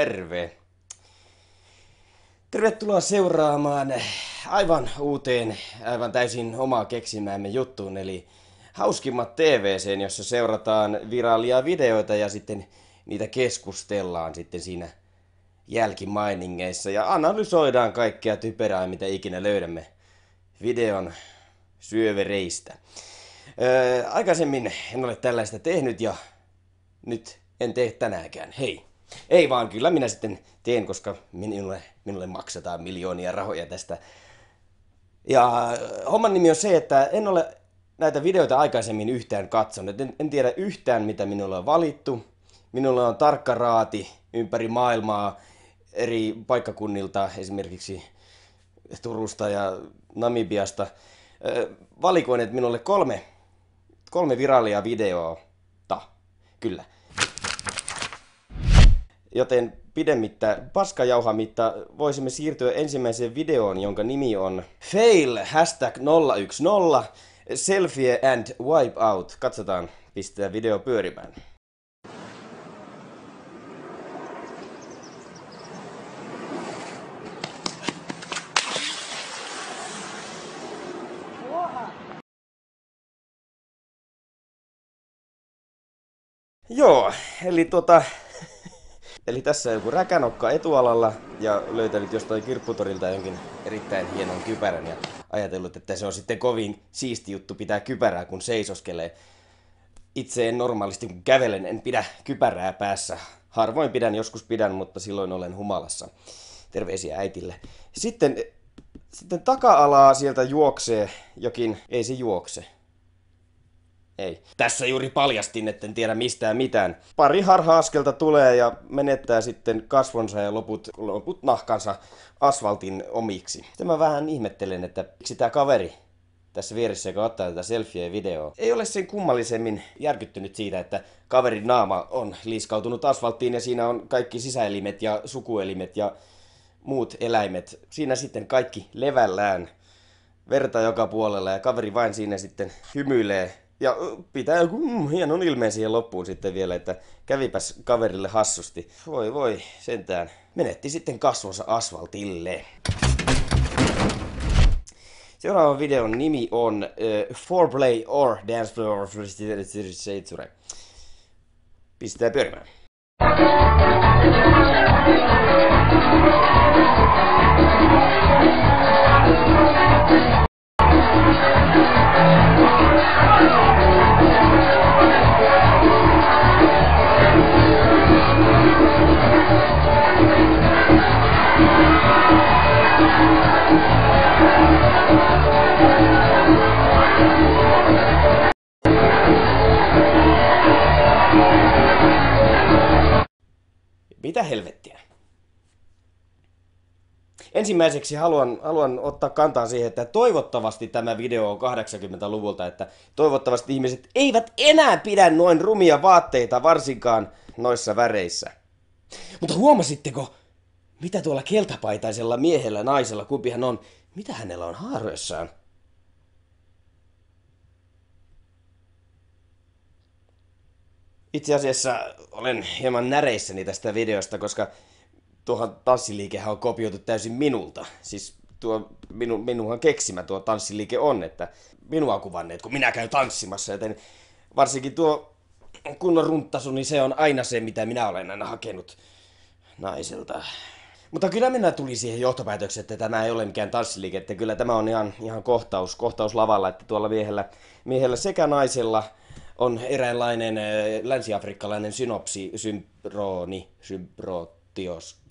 terve. Tervetuloa seuraamaan aivan uuteen, aivan täysin omaa keksimäämme juttuun, eli Hauskimmat TV:seen, jossa seurataan viraalia videoita ja sitten niitä keskustellaan sitten siinä jälkimainingeissa ja analysoidaan kaikkea typerää, mitä ikinä löydämme videon syövereistä. Aikaisemmin en ole tällaista tehnyt ja nyt en tee tänäänkään. Hei! Ei vaan, kyllä minä sitten teen, koska minulle maksetaan miljoonia rahoja tästä. Ja homman nimi on se, että en ole näitä videoita aikaisemmin yhtään katsonut. En tiedä yhtään, mitä minulle on valittu. Minulla on tarkka raati ympäri maailmaa eri paikkakunnilta, esimerkiksi Turusta ja Namibiasta. Valikoineet minulle kolme viraalia videota. Kyllä. Joten pidemmittä paskajauhamitta voisimme siirtyä ensimmäiseen videoon, jonka nimi on Fail #010 Selfie and Wipeout. Katsotaan, pistää video pyörimään. Joo, eli tässä on joku räkänokka etualalla ja löytänyt jostain kirpputorilta jonkin erittäin hienon kypärän ja ajatellut, että se on sitten kovin siisti juttu pitää kypärää, kun seisoskelee. Itse en normaalisti, kun kävelen, en pidä kypärää päässä. Harvoin pidän, joskus pidän, mutta silloin olen humalassa. Terveisiä äitille. Sitten taka-alaa sieltä juoksee jokin, ei se juokse. Ei. Tässä juuri paljastin, etten tiedä mistään mitään. Pari harha-askelta tulee ja menettää sitten kasvonsa ja loput nahkansa asfaltin omiksi. Sitten mä vähän ihmettelen, että miksi tää kaveri tässä vieressä, joka ottaa tätä selfie-videoa, ei ole sen kummallisemmin järkyttynyt siitä, että kaverin naama on liiskautunut asfalttiin ja siinä on kaikki sisäelimet ja sukuelimet ja muut eläimet. Siinä sitten kaikki levällään, verta joka puolella ja kaveri vain siinä sitten hymyilee. Ja pitää joku hienon ilmeen siihen loppuun sitten vielä, että kävipäs kaverille hassusti. Voi, sentään. Menetti sitten kasvonsa asfaltille. Seuraavan videon nimi on Foreplay or Dance Floor. Pistää pyörimään. Mitä helvettiä? Ensimmäiseksi haluan ottaa kantaa siihen, että toivottavasti tämä video on 80-luvulta, että toivottavasti ihmiset eivät enää pidä noin rumia vaatteita, varsinkaan noissa väreissä. Mutta huomasitteko, mitä tuolla keltapaitaisella miehellä, naisella, kumpi hän on, mitä hänellä on haaroissaan? Itse asiassa olen hieman näreissäni tästä videosta, koska tuohon tanssiliikehän on kopioitu täysin minulta. Siis tuo minunhan keksimä tuo tanssiliike on, että minua on kuvanneet, kun minä käyn tanssimassa, joten varsinkin tuo kunnon runttasu, niin se on aina se, mitä minä olen aina hakenut naiselta. Mutta kyllä minä tuli siihen johtopäätökseen, että tämä ei ole mikään tanssiliike, että kyllä tämä on ihan kohtaus lavalla, että tuolla miehellä sekä naisella on eräänlainen länsiafrikkalainen synopsisymbrotios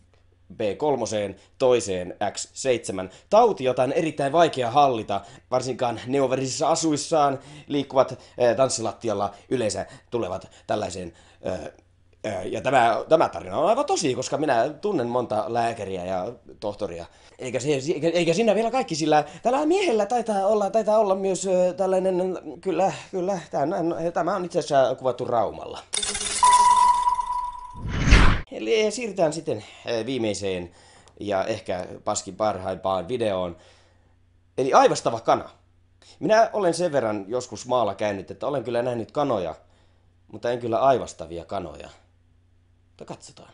B3, toiseen X7. Tauti, jota on erittäin vaikea hallita, varsinkaan neoverisissa asuissaan liikkuvat tanssilattialla yleensä tulevat tällaiseen. Ja tämä tarina on aivan tosi, koska minä tunnen monta lääkäriä ja tohtoria. Eikä siinä vielä kaikki, sillä tällä miehellä taitaa olla myös tällainen, kyllä, tämä on itse asiassa kuvattu Raumalla. Eli siirrytään sitten viimeiseen ja ehkä paskin parhaimpaan videoon. Eli aivastava kana. Minä olen sen verran joskus maalla käynyt, että olen kyllä nähnyt kanoja, mutta en kyllä aivastavia kanoja. Mutta katsotaan.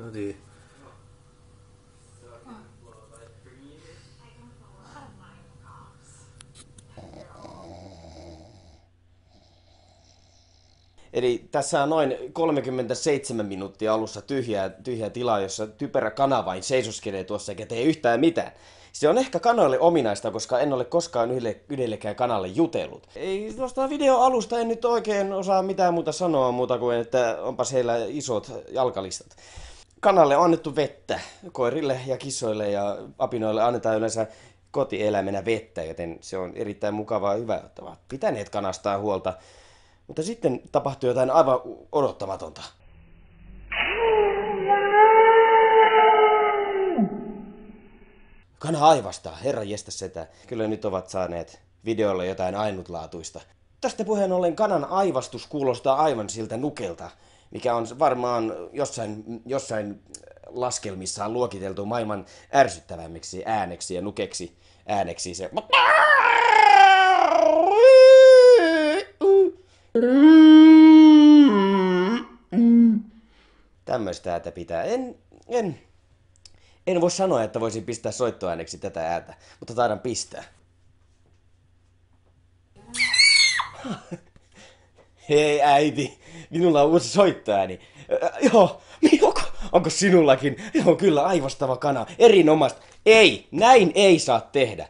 No niin. Eli tässä on noin 37 minuuttia alussa tyhjää tilaa, jossa typerä kana vain seisoskelee tuossa eikä tee yhtään mitään. Se on ehkä kanoille ominaista, koska en ole koskaan yhdellekään kanalle jutellut. Ei tuosta videoalusta en nyt oikein osaa mitään muuta sanoa muuta kuin, että onpas heillä isot jalkalistat. Kanalle on annettu vettä. Koirille ja kissoille ja apinoille annetaan yleensä kotieläimenä vettä, joten se on erittäin mukavaa ja hyvä, että ovat pitäneet kanastaan huolta. Mutta sitten tapahtui jotain aivan odottamatonta. Kana aivastaa, herra jestä setä. Kyllä nyt ovat saaneet videolle jotain ainutlaatuista. Tästä puheen ollen kanan aivastus kuulostaa aivan siltä nukelta, mikä on varmaan jossain laskelmissaan luokiteltu maailman ärsyttävämmiksi ääneksi ja nukeksi ääneksi se. Tämmöistä ääntä pitää. En voi sanoa, että voisin pistää soittoääneksi tätä ääntä, mutta taidan pistää. Hei äiti, minulla on uusi soittoääni. Joo, onko sinullakin? Joo, kyllä, aivastava kana. Erinomaista. Ei, näin ei saa tehdä.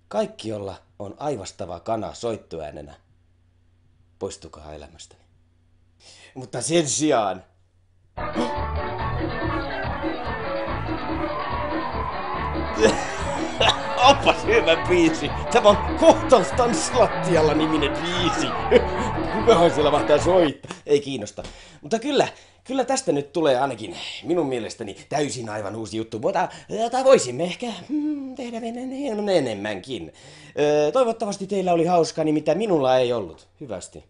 Kaikki, jolla on aivastava kana soittoäänenä, poistukaa elämästäni. Mutta sen sijaan... Onpas hyvä biisi. Tämä on Kohtaustanssilattialla niminen biisi. Kukahan siellä mahtaa soittaa? Ei kiinnosta. Mutta kyllä tästä nyt tulee ainakin minun mielestäni täysin aivan uusi juttu. Mutta voisimme ehkä tehdä enemmänkin. Toivottavasti teillä oli hauska, niin mitä minulla ei ollut. Hyvästi.